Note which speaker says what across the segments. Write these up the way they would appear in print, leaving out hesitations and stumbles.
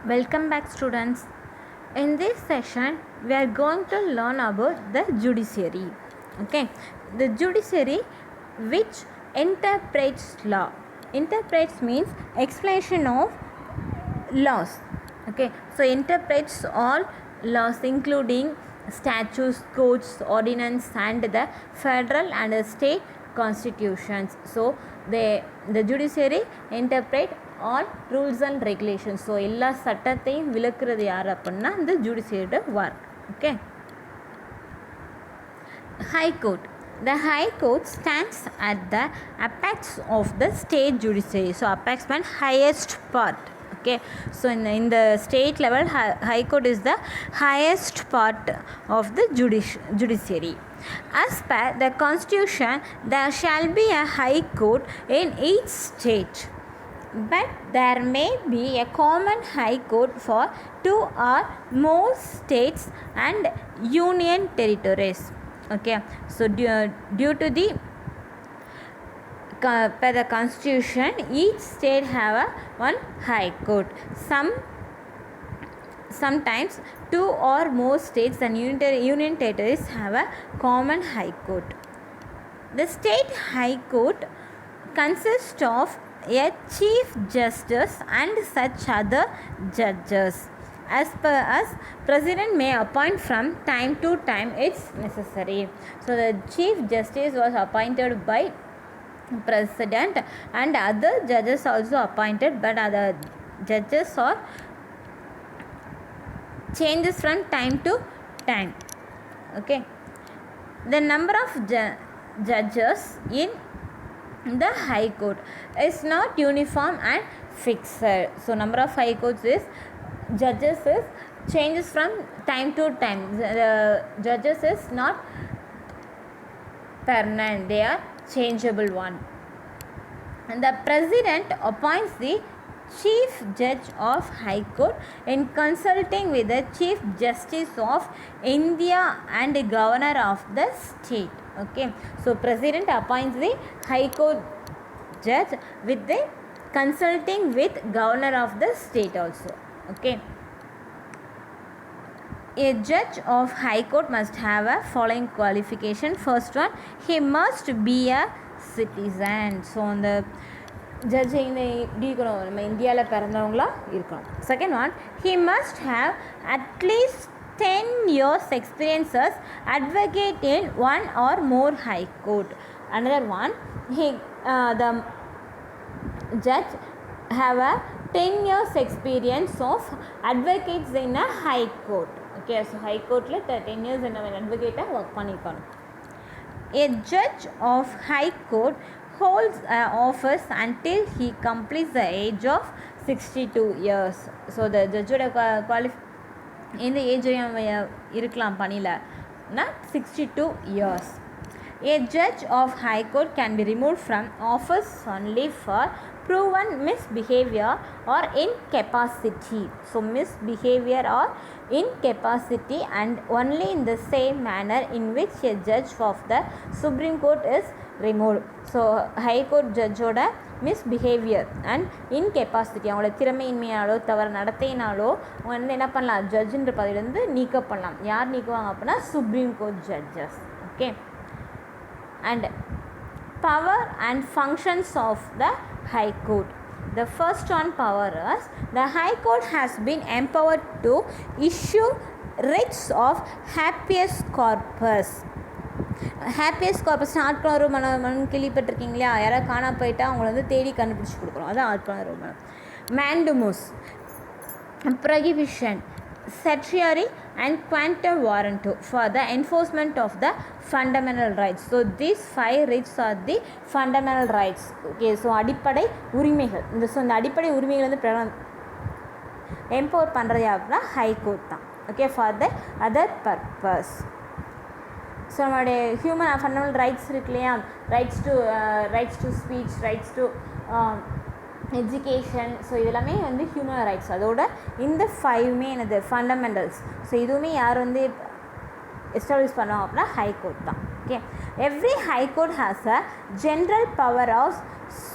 Speaker 1: Welcome back, students. In this session, we are going to learn about the judiciary. Okay, the judiciary which interprets law. Interprets means explanation of laws. Okay, so interprets all laws including statutes, codes, ordinance, and the federal and the state constitutions. So the judiciary interpret all rules and regulations. So எல்லா சட்டத்தையும் விளக்குறது யார் அப்படின்னா இந்த ஜுடிஷியரியோட work. Okay, High Court. The High Court stands at the apex of the state judiciary. So apex means highest part. Okay, so in the state level, High Court is the highest part of the judiciary. As per the Constitution, there shall be a High Court in each state. But there may be a common high court for two or more states and union territories. Okay, so due to the per the Constitution, each state have one high court. Sometimes two or more states and union territories have a common high court. The state high court consists of a chief justice and such other judges as president may appoint from time to time it's necessary. So the chief justice was appointed by president and other judges also appointed, but other judges are changes from time to time. Okay, the number of judges in the High Court is not uniform and fixed. So number of High Courts is judges is changes from time to time. The judges is not permanent, they are changeable one. And the president appoints the chief judge of High Court in consulting with the chief justice of India and the governor of the state. Okay, so president appoints the High Court judge with the consulting with governor of the state also. Okay, a judge of High Court must have a following qualification. First one, he must be a citizen. So அந்த judge இந்த இப்படி இருக்கணும், நம்ம இந்தியாவில் பிறந்தவங்களா இருக்கணும். Second one, he must have at least 10 years experiences advocate in one or more high court. Another one, the judge have a 10 years experience of advocates in a high court. Okay, so high courtல 10 years என்ன advocate work பண்ணிருக்கணும். A judge of high court holds office until he completes the age of 62 years. So the judge இந்த age இருக்கலாம் பணியில்னா 62 years. A judge of high court can be removed from office only for proven misbehavior or incapacity. So misbehavior or incapacity, and only in the same manner in which a judge of the Supreme Court is removed. So high court judge oda misbehavior and incapacity, அவங்களோட திறமையின்மையாலோ தவறு நடத்தையினாலோ அவங்க வந்து என்ன பண்ணலாம், ஜட்ஜுன்ற பதவியிலேருந்து நீக்க பண்ணலாம். யார் நீக்குவாங்க அப்படின்னா supreme court judges. Okay, and power and functions of the High Court. The first one power is the High Court has been empowered to issue writs of habeas corpus. Habeas corpus ஆட்கொணர்வு மனம் கேள்விப்பட்டிருக்கீங்களா? யாராவது காணா போயிட்டா அவங்கள வந்து தேடி கண்டுபிடிச்சி கொடுக்குறோம், அதான் ஆட்கொணர்வு மனம். மேண்டுமோஸ், prohibition, certiorari and quantum warranto for the enforcement of the fundamental rights. So these 5 rights are the fundamental rights. Okay, so அடிப்படை உரிமைகள். இந்த அடிப்படை உரிமைகள் வந்து எம்பவர் பண்ணுறது அப்படின்னா ஹை கோர்ட் தான். Okay, for the other purpose. So நம்மளுடைய ஹியூமன் ஃபண்டமெண்டல் ரைட்ஸ் இருக்கு இல்லையா, rights to speech, rights to education, so இதெல்லாமே வந்து ஹியூமன் ரைட்ஸ். அதோட இந்த 5மே என்னது ஃபண்டமெண்டல்ஸ். ஸோ இதுவுமே யார் வந்து எஸ்டாப்ளிஷ் பண்ணுவோம் அப்படின்னா ஹை கோர்ட் தான். Okay, every high court has a general power of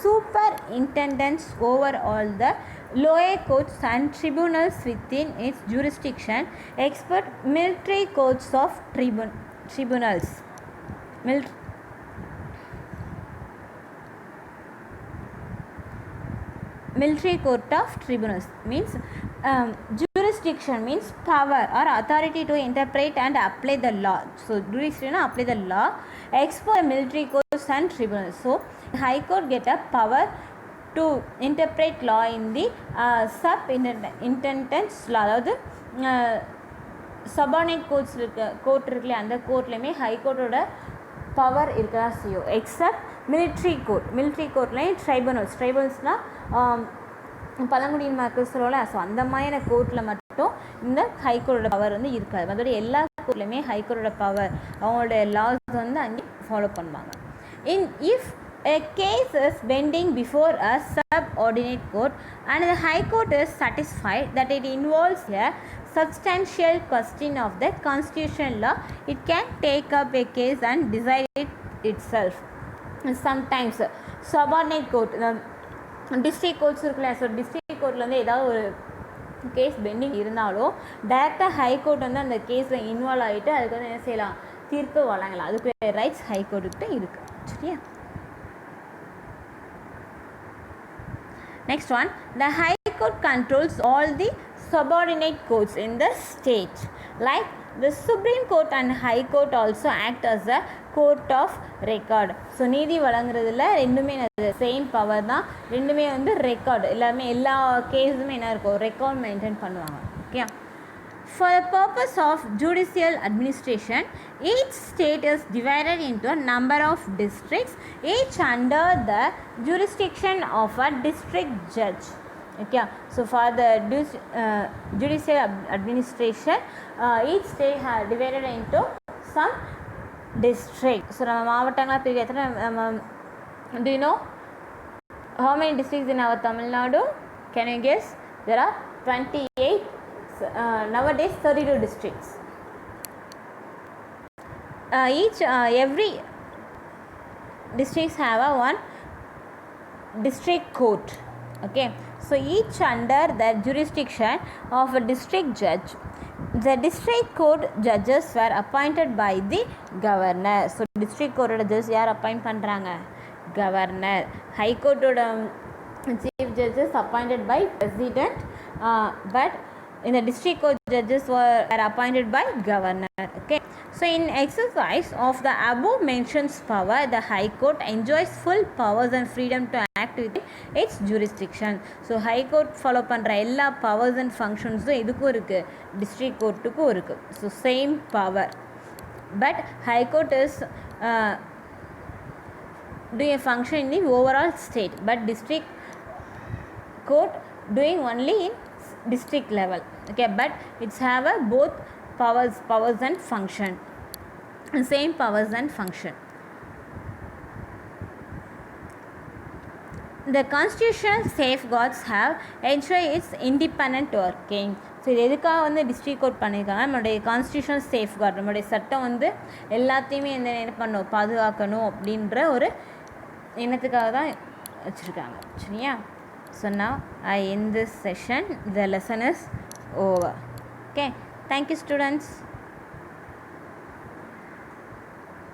Speaker 1: superintendence over all the lower courts and tribunals within its jurisdiction, expert military courts of tribunals. Military court of tribunals means jurisdiction means power or authority to interpret and apply the law. So jurisdiction apply the law. Expert military courts and tribunals. So high court get a power to interpret law in the sub-intendants law. அதாவது subordinate court இருக்குல்ல, அந்த கோர்ட்லேயுமே high கோர்ட்டோட power இருக்கதா செய்யும். Accept military கோர்ட்லேயும் ட்ரைபல்ஸ்னால் பழங்குடியின் மக்கள் சொல்லல. So அந்த மாதிரியான கோர்ட்டில் மட்டும் இந்த ஹைகோர்ட்டோட பவர் வந்து இருக்காது. மற்றபடி எல்லா கோர்ட்லையுமே ஹைகோர்ட்டோட பவர் அவங்களோட லாஸ் வந்து அங்கே ஃபாலோ பண்ணுவாங்க. If a case is pending before a subordinate court and the high court is satisfied that it involves a substantial question of the constitutional law, it can take up a case and decide it itself. Sometimes subordinate court, district courts இருக்குல்ல, so district கோர்ட்டில் வந்து ஏதாவது ஒரு case bending இருந்தாலும் டைரெக்டாக high court வந்து அந்த கேஸில் இன்வால்வ் ஆகிட்டு அதுக்கு வந்து என்ன செய்யலாம், தீர்ப்பு வழங்கலாம். அதுக்கு ரைட்ஸ் ஹைகோர்ட்டுக்கிட்ட இருக்குது. சரியா? Next one, the High Court controls all the subordinate courts in the state. Like the Supreme Court and High Court also act as a court of record. So நீதி வழங்குறதுல ரெண்டுமே சேம் பவர் தான். ரெண்டுமே வந்து record எல்லா கேஸுமே என்ன இருக்கும், record maintain பண்ணுவாங்க. Okay. For the purpose of judicial administration, each state is divided into a number of districts, each under the jurisdiction of a district judge. Okay, so for the judicial administration, each state has divided into some district. So நம்ம மாவட்டங்களா பிரிக்கிறதுல do you know how many districts in our Tamil Nadu? Can you guess? There are 28. Nowadays 32 districts. Every districts have one district court. Okay, so each under the jurisdiction of a district judge. The district court judges were appointed by the governor. So district court judges யார் appoint பண்றாங்க, governor. High court chief judges appointed by president, but in the district court judges were appointed by governor. Okay, so in exercise of the above mentioned power, the high court enjoys full powers and freedom to act within its jurisdiction. So high court follow பண்ற எல்லா powers and functions இதுக்கும் இருக்கு, district courtக்கும் இருக்கு. So same power, but high court is doing a function in the overall state, but district court doing only in district level. Okay, but it's have a both powers and function, same powers and function. The constitutional safeguards have ensured its independent working. So இது எதுக்காக வந்து district court பண்ணியிருக்காங்க, நம்மளுடைய constitutional safeguard, நம்மளுடைய சட்டம் வந்து எல்லாத்தையுமே என்ன பண்ணணும், பாதுகாக்கணும் அப்படின்ற ஒரு எண்ணத்துக்காக தான் வச்சுருக்காங்க. சரியா? So now I end this session. The lesson is over. Okay, thank you students.